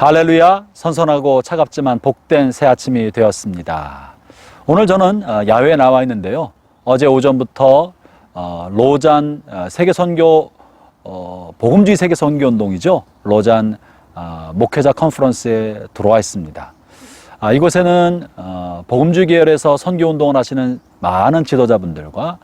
할렐루야, 선선하고 차갑지만 복된 새 아침이 되었습니다. 오늘 저는 야외에 나와 있는데요. 어제 오전부터 로잔 세계선교 복음주의 세계선교운동이죠. 로잔 목회자 컨퍼런스에 들어와 있습니다. 이곳에는 복음주의 계열에서 선교운동을 하시는 많은 지도자분들과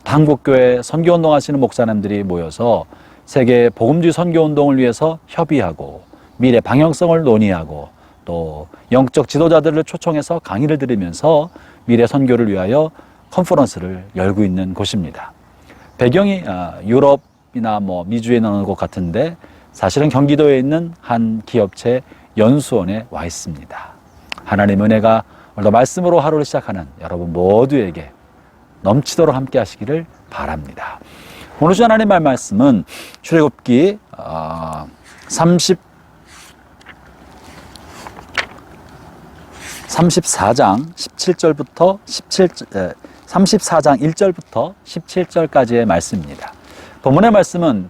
한국교회 선교운동 하시는 목사님들이 모여서 세계 복음주의 선교운동을 위해서 협의하고 미래 방향성을 논의하고 또 영적 지도자들을 초청해서 강의를 들으면서 미래 선교를 위하여 컨퍼런스를 열고 있는 곳입니다. 배경이 유럽이나 미주에 있는 곳 같은데 사실은 경기도에 있는 한 기업체 연수원에 와 있습니다. 하나님의 은혜가 오늘도 말씀으로 하루를 시작하는 여러분 모두에게 넘치도록 함께 하시기를 바랍니다. 오늘 주 하나님의 말씀은 출애굽기 34장 1절부터 17절까지의 말씀입니다. 본문의 말씀은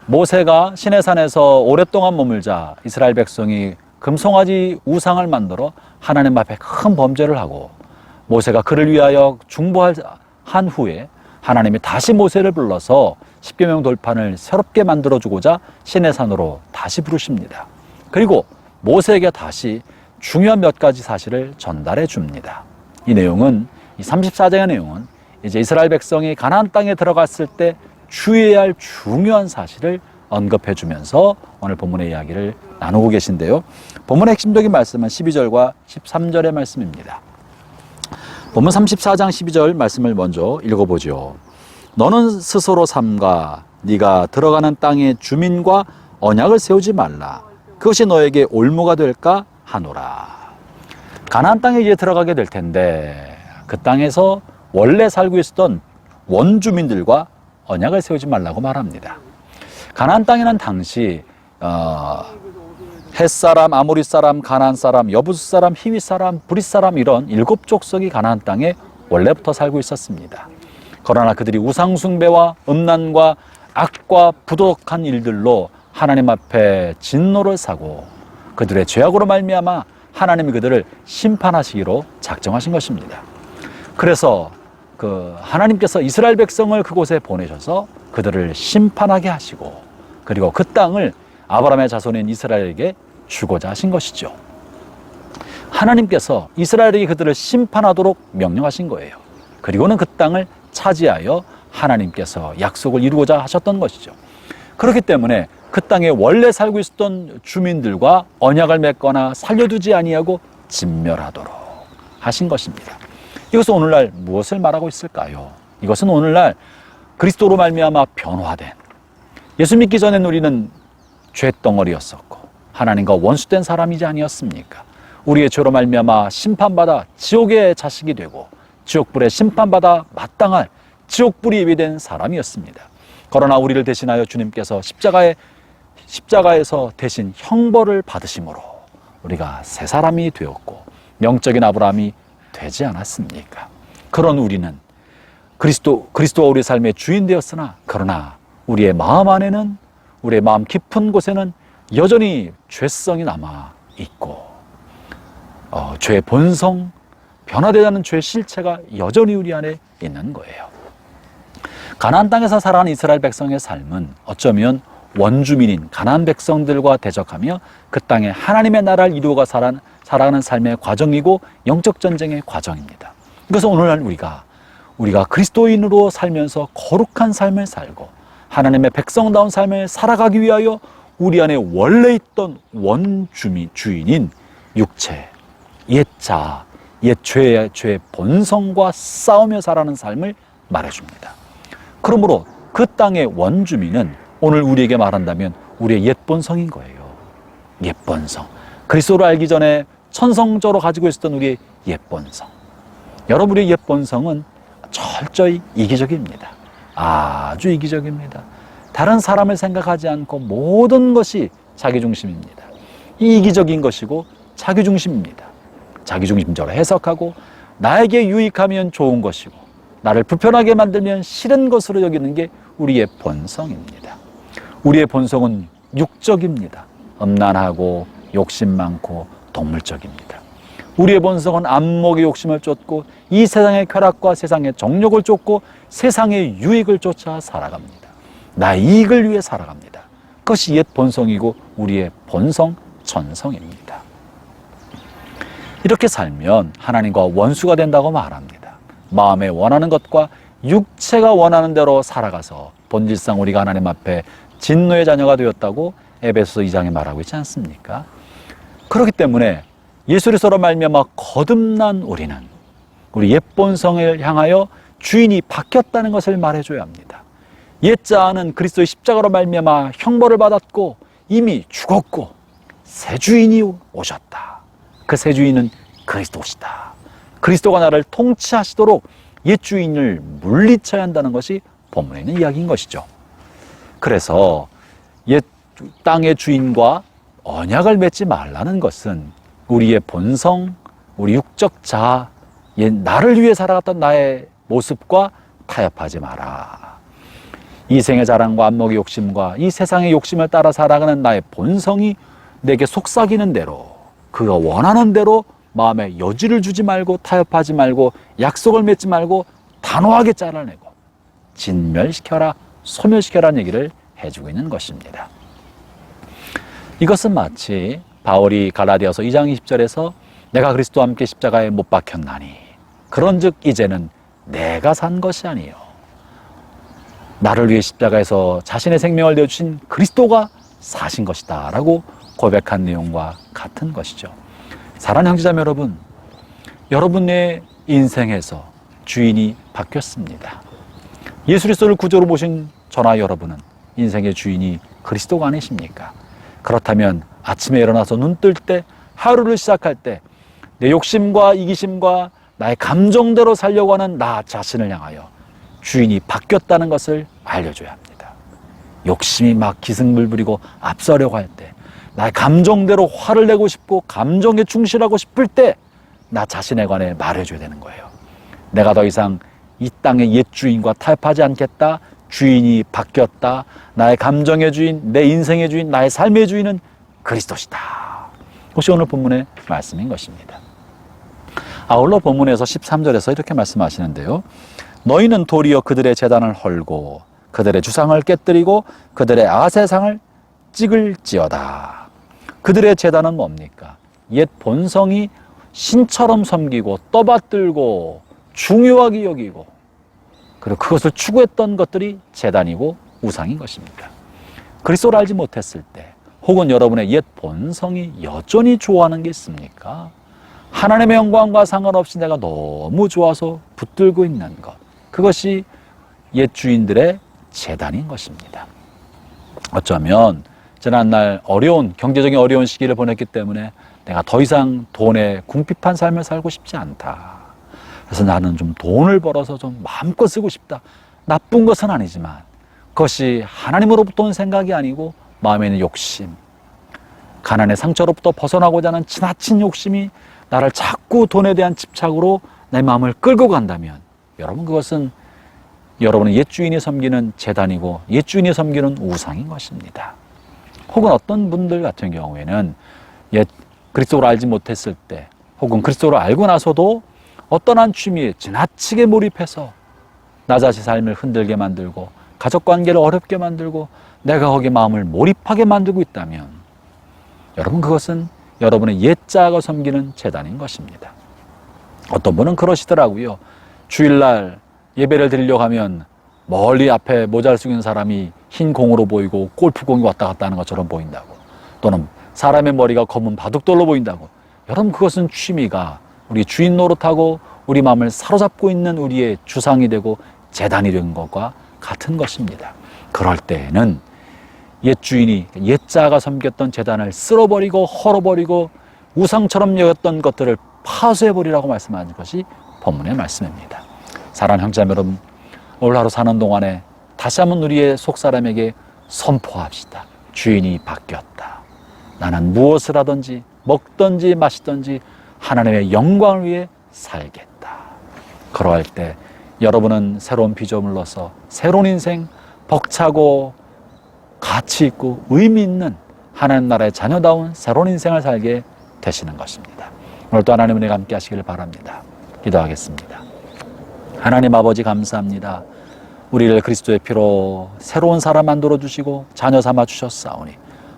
모세가 시내산에서 오랫동안 머물자 이스라엘 백성이 금송아지 우상을 만들어 하나님 앞에 큰 범죄를 하고 모세가 그를 위하여 중보한 후에 하나님이 다시 모세를 불러서 십계명 돌판을 새롭게 만들어주고자 시내산으로 다시 부르십니다. 그리고 모세에게 다시 중요한 몇 가지 사실을 전달해 줍니다. 이 내용은, 이 34장의 내용은 이제 이스라엘 백성이 가나안 땅에 들어갔을 때 주의해야 할 중요한 사실을 언급해 주면서 오늘 본문의 이야기를 나누고 계신데요. 본문의 핵심적인 말씀은 12절과 13절의 말씀입니다. 본문 34장 12절 말씀을 먼저 읽어보죠. 너는 스스로 삼가 네가 들어가는 땅의 주민과 언약을 세우지 말라. 그것이 너에게 올무가 될까 하노라. 가나안 땅에 이제 들어가게 될 텐데 그 땅에서 원래 살고 있었던 원주민들과 언약을 세우지 말라고 말합니다. 가나안 땅에는 당시 헷사람, 아모리 사람, 가나안 사람, 여부스 사람, 히위 사람, 브릿 사람 이런 7 족속이 가나안 땅에 원래부터 살고 있었습니다. 그러나 그들이 우상 숭배와 음란과 악과 부도덕한 일들로 하나님 앞에 진노를 사고 그들의 죄악으로 말미암아 하나님이 그들을 심판하시기로 작정하신 것입니다. 그래서 하나님께서 이스라엘 백성을 그곳에 보내셔서 그들을 심판하게 하시고 그리고 그 땅을 아브라함의 자손인 이스라엘에게 주고자 하신 것이죠. 하나님께서 이스라엘에게 그들을 심판하도록 명령하신 거예요. 그리고는 그 땅을 차지하여 하나님께서 약속을 이루고자 하셨던 것이죠. 그렇기 때문에 그 땅에 원래 살고 있었던 주민들과 언약을 맺거나 살려두지 아니하고 진멸하도록 하신 것입니다. 이것은 오늘날 무엇을 말하고 있을까요? 이것은 오늘날 그리스도로 말미암아 변화된, 예수 믿기 전에는 우리는 죄덩어리였었고 하나님과 원수된 사람이지 아니었습니까? 우리의 죄로 말미암아 심판받아 지옥의 자식이 되고 지옥불에 심판받아 마땅할 지옥불이 예비된 사람이었습니다. 그러나 우리를 대신하여 주님께서 십자가에서 대신 형벌을 받으심으로 우리가 새 사람이 되었고 영적인 아브라함이 되지 않았습니까? 그런 우리는 그리스도와 우리 삶의 주인 되었으나 그러나 우리의 마음 안에는, 우리의 마음 깊은 곳에는 여전히 죄성이 남아 있고 죄의 본성, 변화되지 않는 죄의 실체가 여전히 우리 안에 있는 거예요. 가나안 땅에서 살아가는 이스라엘 백성의 삶은 어쩌면 원주민인 가나안 백성들과 대적하며 그 땅에 하나님의 나라를 이루어가 살아가는 삶의 과정이고 영적 전쟁의 과정입니다. 그래서 오늘날 우리가 그리스도인으로 살면서 거룩한 삶을 살고 하나님의 백성다운 삶을 살아가기 위하여 우리 안에 원래 있던 주인인 육체, 옛자, 옛 죄의 본성과 싸우며 살아가는 삶을 말해줍니다. 그러므로 그 땅의 원주민은 오늘 우리에게 말한다면 우리의 옛 본성인 거예요. 옛 본성. 그리스도를 알기 전에 천성적으로 가지고 있었던 우리의 옛 본성. 여러분의 옛 본성은 철저히 이기적입니다. 아주 이기적입니다. 다른 사람을 생각하지 않고 모든 것이 자기중심입니다. 이기적인 것이고 자기중심입니다. 자기중심적으로 해석하고 나에게 유익하면 좋은 것이고 나를 불편하게 만들면 싫은 것으로 여기는 게 우리의 본성입니다. 우리의 본성은 육적입니다. 음란하고 욕심 많고 동물적입니다. 우리의 본성은 안목의 욕심을 쫓고 이 세상의 쾌락과 세상의 정욕을 쫓고 세상의 유익을 쫓아 살아갑니다. 나의 이익을 위해 살아갑니다. 그것이 옛 본성이고 우리의 본성 전성입니다. 이렇게 살면 하나님과 원수가 된다고 말합니다. 마음에 원하는 것과 육체가 원하는 대로 살아가서 본질상 우리가 하나님 앞에 진노의 자녀가 되었다고 에베소서 2장에 말하고 있지 않습니까? 그렇기 때문에 예수 그리스도로 말미암아 거듭난 우리는 우리 옛 본성을 향하여 주인이 바뀌었다는 것을 말해줘야 합니다. 옛 자아는 그리스도의 십자가로 말미암아 형벌을 받았고 이미 죽었고 새 주인이 오셨다. 그 새 주인은 그리스도시다. 그리스도가 나를 통치하시도록 옛 주인을 물리쳐야 한다는 것이 본문에 있는 이야기인 것이죠. 그래서 옛 땅의 주인과 언약을 맺지 말라는 것은 우리의 본성, 우리 육적 자아, 옛 나를 위해 살아갔던 나의 모습과 타협하지 마라. 이 생의 자랑과 안목의 욕심과 이 세상의 욕심을 따라 살아가는 나의 본성이 내게 속삭이는 대로, 그가 원하는 대로 마음에 여지를 주지 말고 타협하지 말고 약속을 맺지 말고 단호하게 잘라내고 진멸시켜라, 소멸시켜라는 얘기를 해주고 있는 것입니다. 이것은 마치 바울이 갈라디아서 2장 20절에서 내가 그리스도와 함께 십자가에 못 박혔나니 그런즉 이제는 내가 산 것이 아니요 나를 위해 십자가에서 자신의 생명을 내어주신 그리스도가 사신 것이다 라고 고백한 내용과 같은 것이죠. 사랑하는 형제자매 여러분, 여러분의 인생에서 주인이 바뀌었습니다. 예수 그리스도를 구주로 모신 저나 여러분은 인생의 주인이 그리스도가 아니십니까? 그렇다면 아침에 일어나서 눈 뜰 때, 하루를 시작할 때 내 욕심과 이기심과 나의 감정대로 살려고 하는 나 자신을 향하여 주인이 바뀌었다는 것을 알려줘야 합니다. 욕심이 막 기승불부리고 앞서려고 할 때, 나의 감정대로 화를 내고 싶고 감정에 충실하고 싶을 때 나 자신에 관해 말해줘야 되는 거예요. 내가 더 이상 이 땅의 옛 주인과 타협하지 않겠다. 주인이 바뀌었다. 나의 감정의 주인, 내 인생의 주인, 나의 삶의 주인은 그리스도시다. 그것이 오늘 본문의 말씀인 것입니다. 아울러 본문에서 13절에서 이렇게 말씀하시는데요. 너희는 도리어 그들의 제단을 헐고 그들의 주상을 깨뜨리고 그들의 아세상을 찍을지어다. 그들의 제단은 뭡니까? 옛 본성이 신처럼 섬기고 떠받들고 중요하게 여기고 그리고 그것을 추구했던 것들이 제단이고 우상인 것입니다. 그리스도를 알지 못했을 때 혹은 여러분의 옛 본성이 여전히 좋아하는 게 있습니까? 하나님의 영광과 상관없이 내가 너무 좋아서 붙들고 있는 것, 그것이 옛 주인들의 제단인 것입니다. 어쩌면 지난날 경제적인 어려운 시기를 보냈기 때문에 내가 더 이상 돈에 궁핍한 삶을 살고 싶지 않다. 그래서 나는 좀 돈을 벌어서 좀 마음껏 쓰고 싶다. 나쁜 것은 아니지만 그것이 하나님으로부터 온 생각이 아니고 마음에 있는 욕심, 가난의 상처로부터 벗어나고자 하는 지나친 욕심이 나를 자꾸 돈에 대한 집착으로 내 마음을 끌고 간다면 여러분 그것은 여러분의 옛 주인이 섬기는 제단이고 옛 주인이 섬기는 우상인 것입니다. 혹은 어떤 분들 같은 경우에는 옛 그리스도를 알지 못했을 때 혹은 그리스도를 알고 나서도 어떤 한 취미에 지나치게 몰입해서 나 자신의 삶을 흔들게 만들고 가족관계를 어렵게 만들고 내가 거기에 마음을 몰입하게 만들고 있다면 여러분 그것은 여러분의 옛 자아가 섬기는 제단인 것입니다. 어떤 분은 그러시더라고요. 주일날 예배를 드리려고 하면 멀리 앞에 모자를 숙이는 사람이 흰 공으로 보이고 골프공이 왔다 갔다 하는 것처럼 보인다고, 또는 사람의 머리가 검은 바둑돌로 보인다고. 여러분 그것은 취미가 우리 주인 노릇하고 우리 마음을 사로잡고 있는 우리의 주상이 되고 제단이 된 것과 같은 것입니다. 그럴 때에는 옛 주인이 옛 자아가 섬겼던 제단을 쓸어버리고 헐어버리고 우상처럼 여겼던 것들을 파쇄해버리라고 말씀하는 것이 본문의 말씀입니다. 사랑하는 형제자매 여러분, 오늘 하루 사는 동안에 다시 한번 우리의 속사람에게 선포합시다. 주인이 바뀌었다. 나는 무엇을 하든지 먹든지 마시든지 하나님의 영광을 위해 살겠다. 그러할 때 여러분은 새로운 피조물로서 새로운 인생, 벅차고 가치 있고 의미 있는 하나님 나라의 자녀다운 새로운 인생을 살게 되시는 것입니다. 오늘도 하나님 은혜가 함께 하시길 바랍니다. 기도하겠습니다. 하나님 아버지 감사합니다. 우리를 그리스도의 피로 새로운 사람 만들어 주시고 자녀 삼아 주셨사오니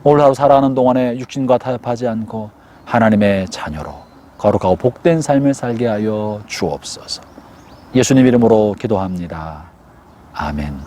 오늘 하루 살아가는 동안에 육신과 타협하지 않고 하나님의 자녀로 거룩하고 복된 삶을 살게 하여 주옵소서. 예수님 이름으로 기도합니다. 아멘.